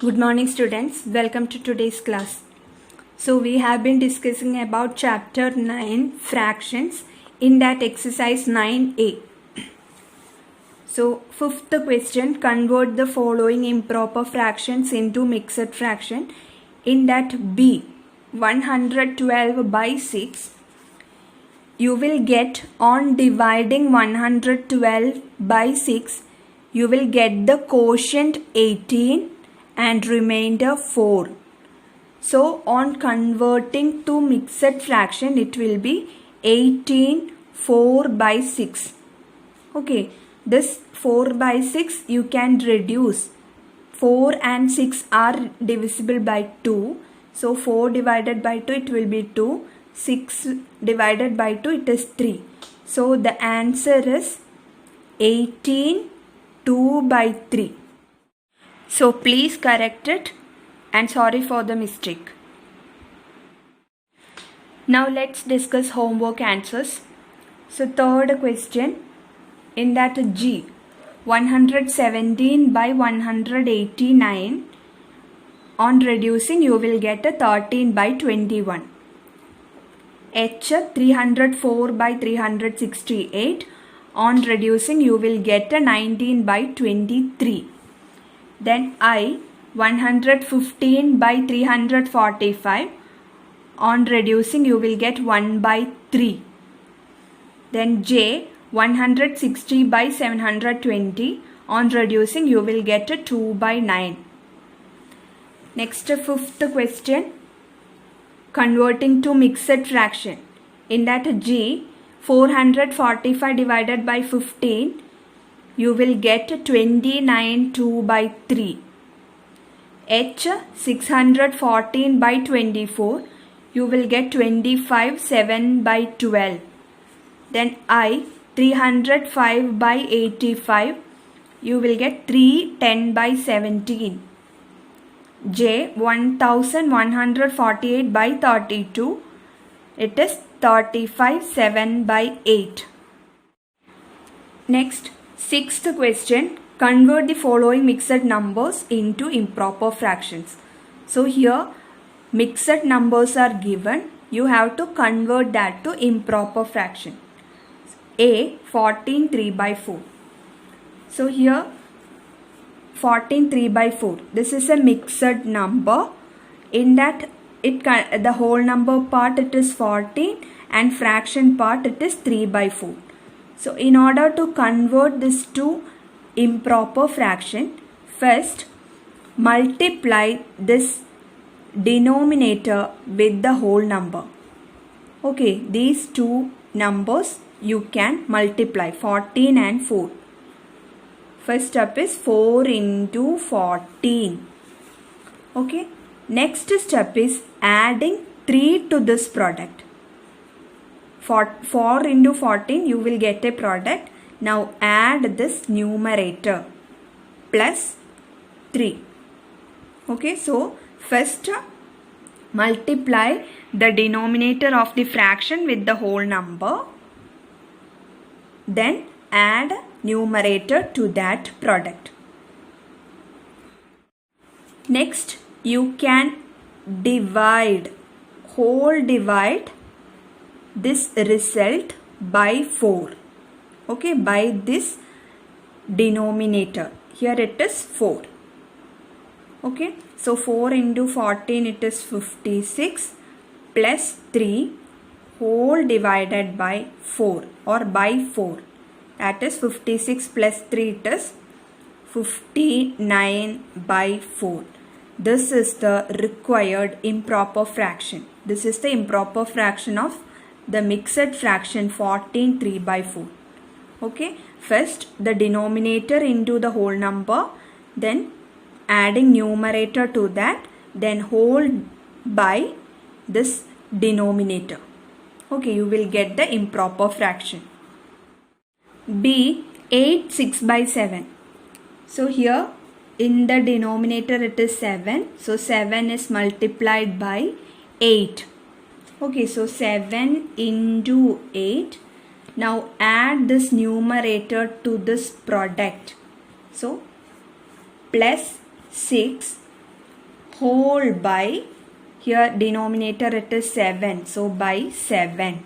Good morning students, welcome to today's class. So we have been discussing about chapter 9 fractions in that exercise 9a. So fifth question, convert the following improper fractions into mixed fraction. In that B, 112 by 6, you will get, on dividing 112 by 6, you will get the quotient 18 and remainder 4. So on converting to mixed fraction, it will be 18 4 by 6. Okay, this 4 by 6 you can reduce. 4 and 6 are divisible by 2. So 4 divided by 2 it will be 2. 6 divided by 2 it is 3. So the answer is 18 2 by 3. So please correct it and sorry for the mistake. Now let's discuss homework answers. So third question, in that G, 117 by 189, on reducing you will get a 13 by 21. H, 304 by 368, on reducing you will get a 19 by 23. Then I, 115 by 345, on reducing you will get 1 by 3. Then J, 160 by 720, on reducing you will get a 2 by 9. Next, fifth question, converting to mixed fraction. In that G, 445 divided by 15, you will get 29 2 by 3. H, 614 by 24, you will get 25 7 by 12. Then I, 305 by 85, you will get 3 10 by 17. J, 1148 by 32, it is 35 7 by 8. Next, sixth question, convert the following mixed numbers into improper fractions. So here mixed numbers are given, you have to convert that to improper fraction. A, 14 3 by 4. So here 14 3 by 4, this is a mixed number. In that the whole number part it is 14 and fraction part it is 3 by 4. So in order to convert this to improper fraction, first multiply this denominator with the whole number. Okay, these two numbers you can multiply, 14 and 4. First step is 4 into 14. Okay, next step is adding 3 to this product. For 4 into 14 you will get a product. Now add this numerator plus 3. Okay, so first multiply the denominator of the fraction with the whole number. Then add numerator to that product. Next, you can divide this result by 4. Okay, by this denominator. Here it is 4. Okay, so 4 into 14 it is 56 plus 3 whole divided by 4 or by 4. That is 56 plus 3 it is 59 by 4. This is the required improper fraction. This is the improper fraction of the mixed fraction 14 3 by 4. Okay, first the denominator into the whole number, then adding numerator to that, then whole by this denominator. Okay, you will get the improper fraction. B, 8 6 by 7. So here in the denominator it is 7. So 7 is multiplied by 8. Okay, so 7 into 8. Now add this numerator to this product. So plus 6 whole by, here denominator it is 7, so by 7.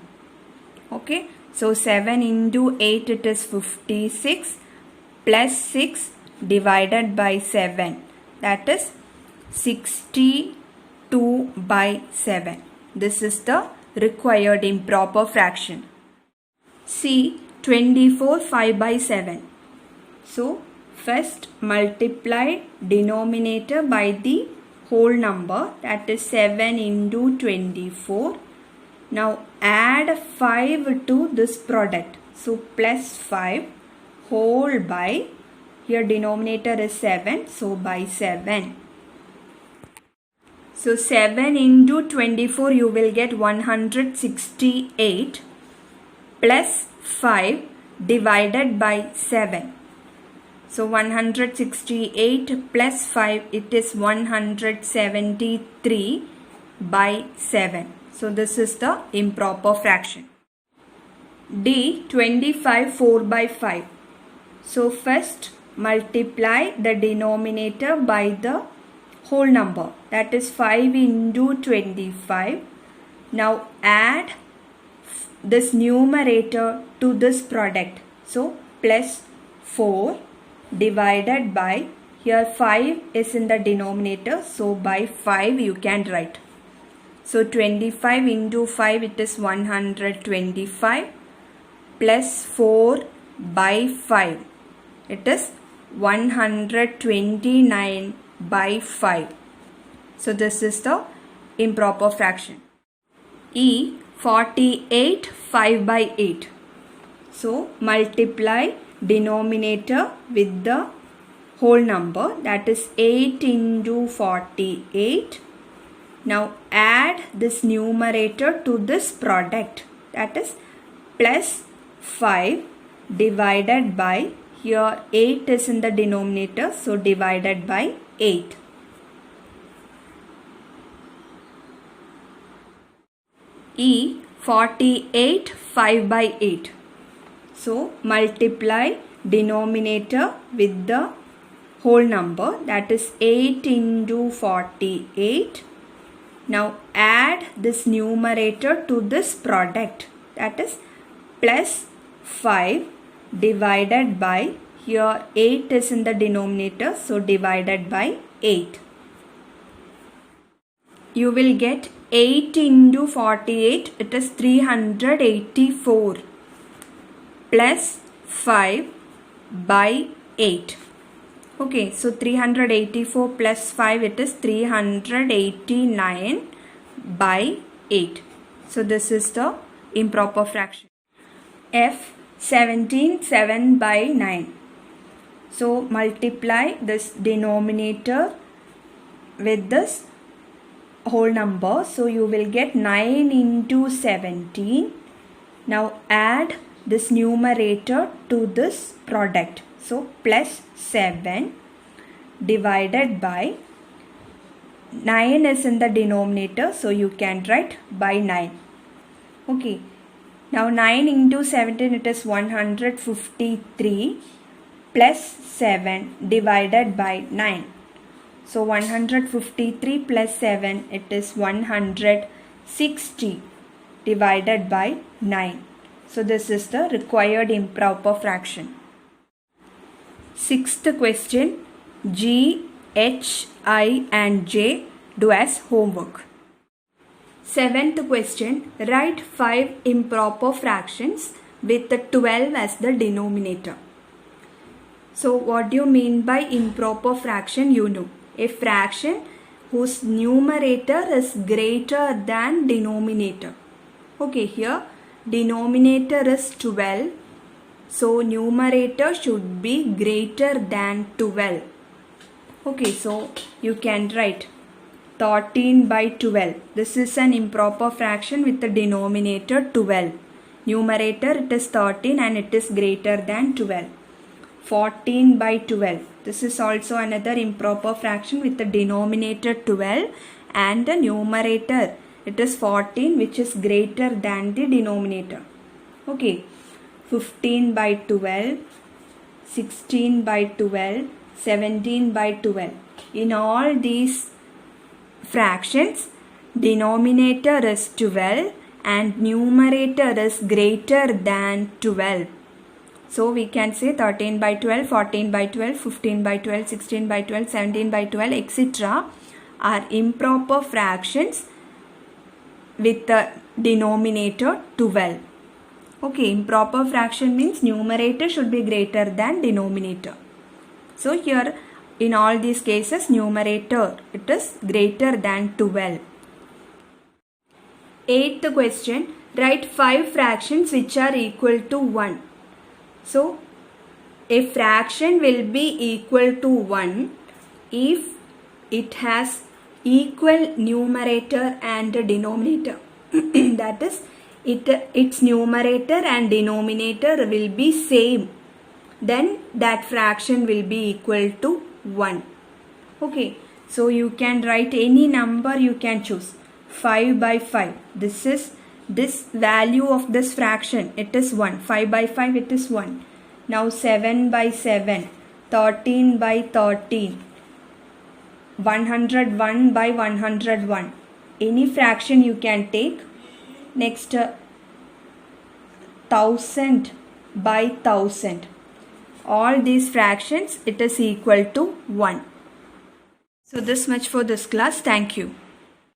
Okay, so 7 into 8 it is 56 plus 6 divided by 7, that is 62 by 7. This is the required improper fraction. See 24 5 by 7. So first multiply denominator by the whole number, that is 7 into 24. Now add 5 to this product. So plus 5 whole by, here denominator is 7, so by 7. So 7 into 24 you will get 168 plus 5 divided by 7. So 168 plus 5, it is 173 by 7. So this is the improper fraction. D 25 4 by 5. So first multiply the denominator by the whole number, that is 5 into 25. Now add this numerator to this product. So plus 4 divided by, here 5 is in the denominator, so by 5 you can write. So 25 into 5, it is 125 plus 4 by 5, it is 129 by 5. So this is the improper fraction. E 48 5 by 8. So multiply denominator with the whole number, that is 8 into 48. Now add this numerator to this product, that is plus 5 divided by, here 8 is in the denominator, so divided by 8. E 48 5 by 8. So multiply denominator with the whole number, that is 8 into 48. Now add this numerator to this product, that is plus 5 divided by, here 8 is in the denominator, so divided by 8. You will get 8 into 48, it is 384 plus 5 by 8. Okay, so 384 plus 5, it is 389 by 8. So this is the improper fraction. F 17 7 by 9. So multiply this denominator with this whole number. So you will get 9 into 17. Now add this numerator to this product. So plus 7 divided by, 9 is in the denominator, so you can write by 9. Okay. Now 9 into 17, it is 153 plus 7 divided by 9. So 153 plus 7, it is 160 divided by 9. So this is the required improper fraction. Sixth question, G, H, I and J do as homework. Seventh question, write 5 improper fractions with the 12 as the denominator. So what do you mean by improper fraction? You know, a fraction whose numerator is greater than denominator. Okay, here denominator is 12. So numerator should be greater than 12. Okay, so you can write 13 by 12. This is an improper fraction with the denominator 12. Numerator it is 13 and it is greater than 12. 14 by 12. This is also another improper fraction with the denominator 12 and the numerator it is 14 which is greater than the denominator. Okay. 15 by 12, 16 by 12, 17 by 12. In all these fractions, denominator is 12 and numerator is greater than 12. So we can say 13 by 12, 14 by 12, 15 by 12, 16 by 12, 17 by 12, etc. are improper fractions with the denominator 12. Okay, improper fraction means numerator should be greater than denominator. So here in all these cases numerator it is greater than 12. Eighth question, write 5 fractions which are equal to 1. So a fraction will be equal to 1 if it has equal numerator and denominator. That is, its numerator and denominator will be same. Then that fraction will be equal to 1. Okay, so you can write any number you can choose. 5 by 5. This value of this fraction, it is 1. 5 by 5, it is 1. Now 7 by 7, 13 by 13, 101 by 101. Any fraction you can take. Next, 1000 by 1000. All these fractions, it is equal to 1. So this much for this class. Thank you.